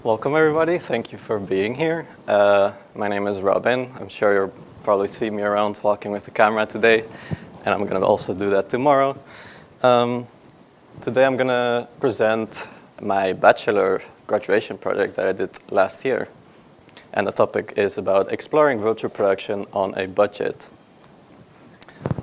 welcome everybody. Thank you for being here. My name is Robin. I'm sure you'll probably see me around walking with the camera today, and I'm going to also do that tomorrow. Today I'm going to present my bachelor graduation project that I did last year. And the topic is about exploring virtual production on a budget.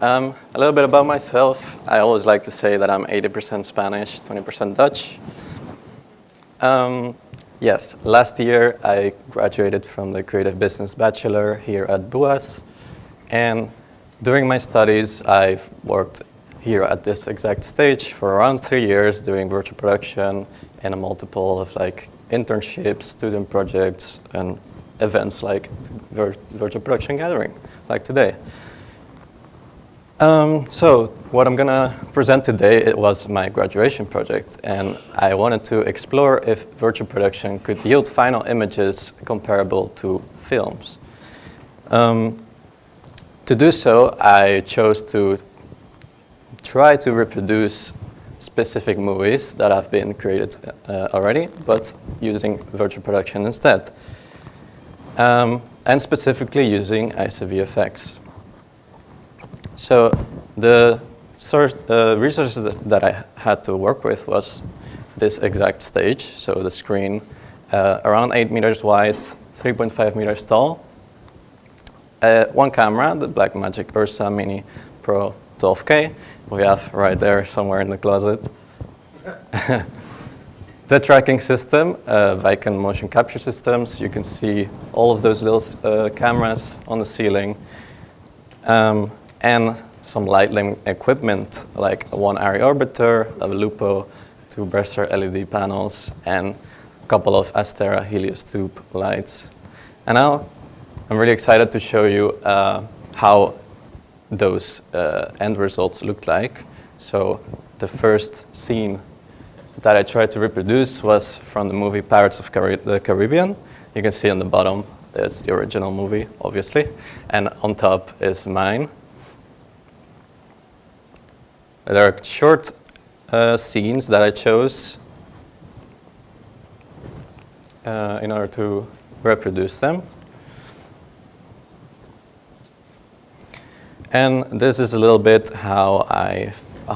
A little bit about myself. I always like to say that I'm 80% Spanish, 20% Dutch. Yes, last year I graduated from the Creative Business Bachelor here at BUAS. And during my studies, I've worked here at this exact stage for around 3 years doing virtual production and a multiple of internships, student projects, and events like virtual production gathering, like today. So what I'm gonna present today, it was my graduation project, and I wanted to explore if virtual production could yield final images comparable to films. To do so, I chose to try to reproduce specific movies that have been created already, but using virtual production instead, and specifically using ICVFX. So the resources that I had to work with was this exact stage. So the screen, around 8 meters wide, 3.5 meters tall. One camera, the Blackmagic Ursa Mini Pro 12K. We have right there somewhere in the closet. The tracking system, Vosken motion capture systems. You can see all of those little cameras on the ceiling. And some lighting equipment like one area orbiter, a Lupo, 2 Breda LED panels, and a couple of Astera Helios tube lights. And now I'm really excited to show you how those end results looked like. So the first scene that I tried to reproduce was from the movie Pirates of the Caribbean. You can see on the bottom, it's the original movie, obviously, and on top is mine. There are short scenes that I chose in order to reproduce them. And this is a little bit how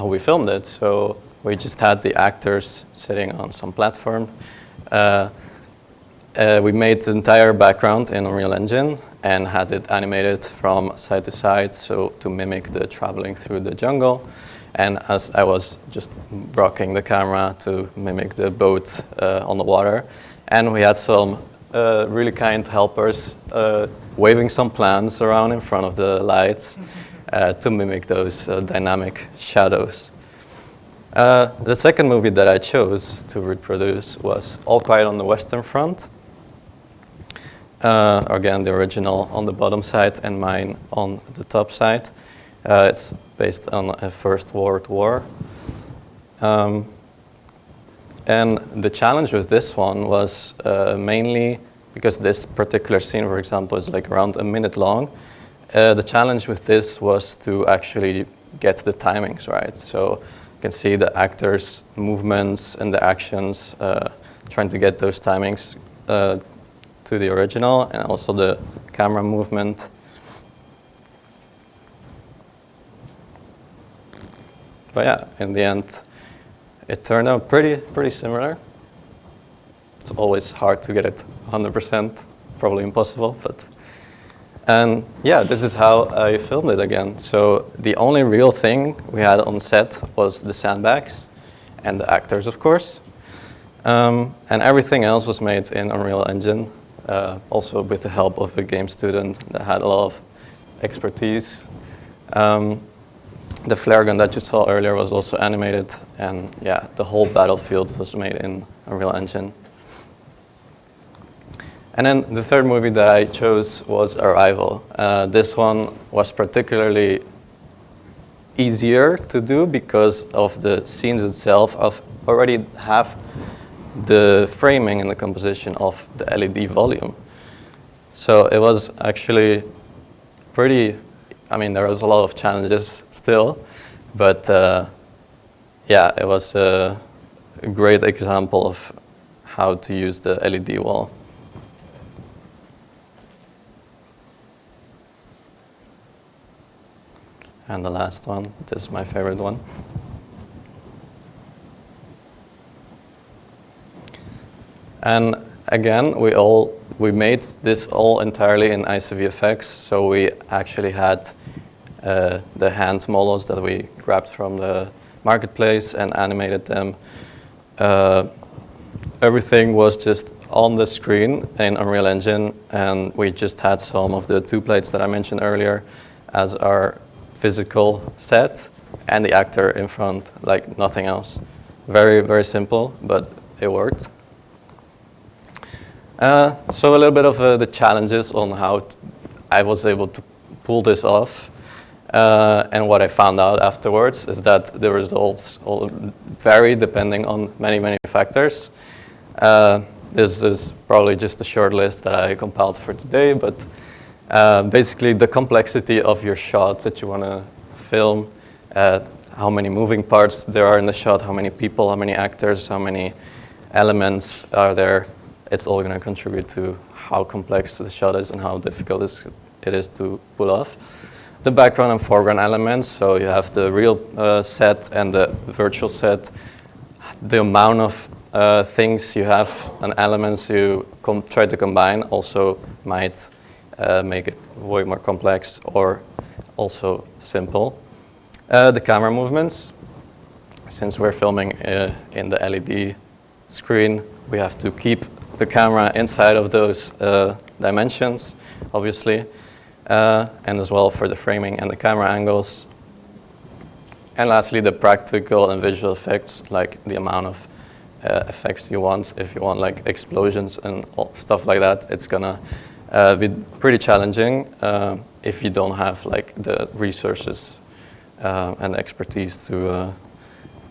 we filmed it. So we just had the actors sitting on some platform. We made the entire background in Unreal Engine and had it animated from side to side, so to mimic the traveling through the jungle. And as I was just rocking the camera to mimic the boat on the water. And we had some really kind helpers waving some plants around in front of the lights to mimic those dynamic shadows. The second movie that I chose to reproduce was All Quiet on the Western Front. Again, the original on the bottom side and mine on the top side. It's based on a First World War. And the challenge with this one was mainly because this particular scene, for example, is around a minute long. The challenge with this was to actually get the timings right. So you can see the actors' movements and the actions, trying to get those timings to the original, and also the camera movement. But yeah, in the end, it turned out pretty similar. It's always hard to get it 100%, probably impossible, but. And yeah, this is how I filmed it again. So the only real thing we had on set was the sandbags and the actors, of course. And everything else was made in Unreal Engine, also with the help of a game student that had a lot of expertise. The flare gun that you saw earlier was also animated, and yeah, the whole battlefield was made in Unreal Engine. And then the third movie that I chose was Arrival. This one was particularly easier to do because of the scenes itself already have the framing and the composition of the LED volume. So it was actually pretty, there was a lot of challenges still, but yeah, it was a great example of how to use the LED wall. And the last one, this is my favorite one. And again, we made this all entirely in ICVFX, so we actually had the hand models that we grabbed from the marketplace and animated them. Everything was just on the screen in Unreal Engine, and we just had some of the two plates that I mentioned earlier as our physical set and the actor in front, like nothing else. Very, very simple, but it worked. So a little bit of the challenges on how I was able to pull this off. And what I found out afterwards is that the results all vary depending on many, many factors. This is probably just a short list that I compiled for today, but basically the complexity of your shot that you want to film, how many moving parts there are in the shot, how many people, how many actors, how many elements are there. It's all going to contribute to how complex the shot is and how difficult it is to pull off. The background and foreground elements, so you have the real set and the virtual set. The amount of things you have and elements you try to combine also might make it way more complex or also simple. The camera movements, since we're filming in the LED screen, we have to keep the camera inside of those dimensions, obviously, and as well for the framing and the camera angles. And lastly, the practical and visual effects, like the amount of effects you want. If you want like explosions and stuff like that, it's gonna be pretty challenging if you don't have like the resources and expertise to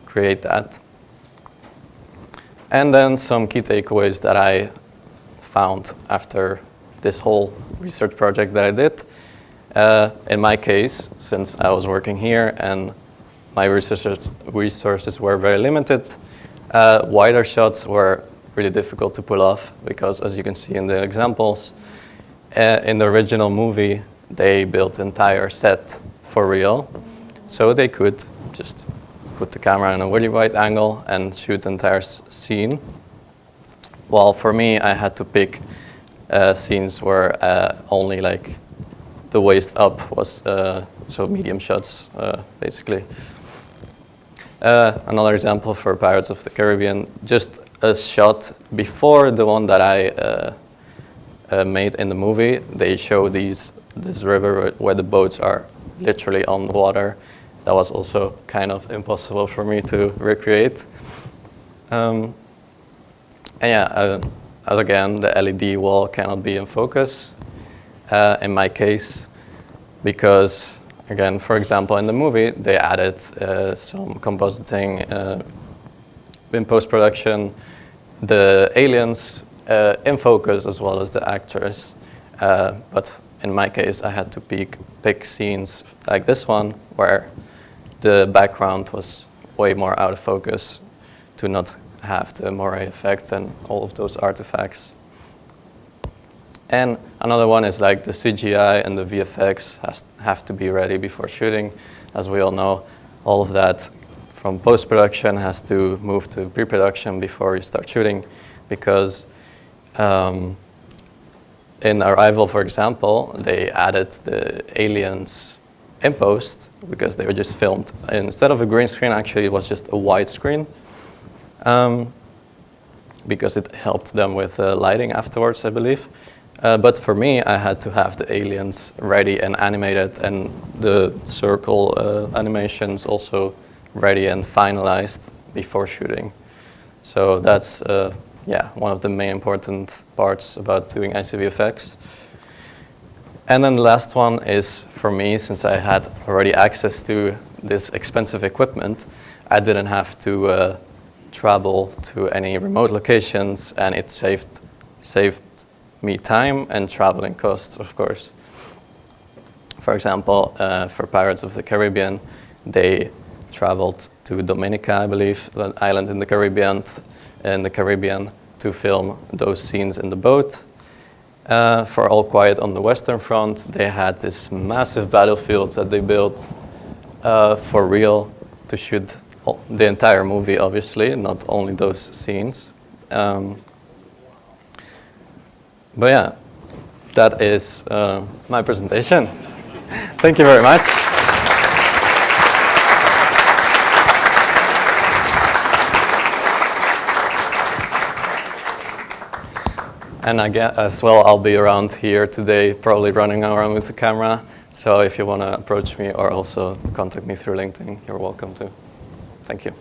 create that. And then some key takeaways that I found after this whole research project that I did. In my case, since I was working here and my resources were very limited, wider shots were really difficult to pull off because, as you can see in the examples, in the original movie, they built an entire set for real. So they could just put the camera in a really wide angle and shoot the entire scene. While for me, I had to pick scenes where only like the waist up was, so medium shots, basically. Another example for Pirates of the Caribbean, just a shot before the one that I made in the movie. They show this river where the boats are literally on the water. That was also kind of impossible for me to recreate. And yeah, again, the LED wall cannot be in focus in my case, because again, for example, in the movie, they added some compositing in post-production, the aliens in focus as well as the actors. But in my case, I had to pick scenes like this one where the background was way more out of focus to not have the moire effect and all of those artifacts. And another one is like the CGI and the VFX have to be ready before shooting. As we all know, all of that from post-production has to move to pre-production before you start shooting, because in Arrival, for example, they added the aliens in post because they were just filmed. Instead of a green screen, actually, it was just a white screen because it helped them with lighting afterwards, I believe. But for me, I had to have the aliens ready and animated, and the circle animations also ready and finalized before shooting. So that's one of the main important parts about doing ICVFX. And then the last one is, for me, since I had already access to this expensive equipment, I didn't have to travel to any remote locations, and it saved me time and traveling costs, of course. For example, for Pirates of the Caribbean, they traveled to Dominica, I believe, an island in the Caribbean, to film those scenes in the boat. For All Quiet on the Western Front, they had this massive battlefield that they built for real to shoot the entire movie, obviously, not only those scenes. But yeah, that is my presentation. Thank you very much. And I guess as well, I'll be around here today, probably running around with the camera. So if you want to approach me or also contact me through LinkedIn, you're welcome to. Thank you.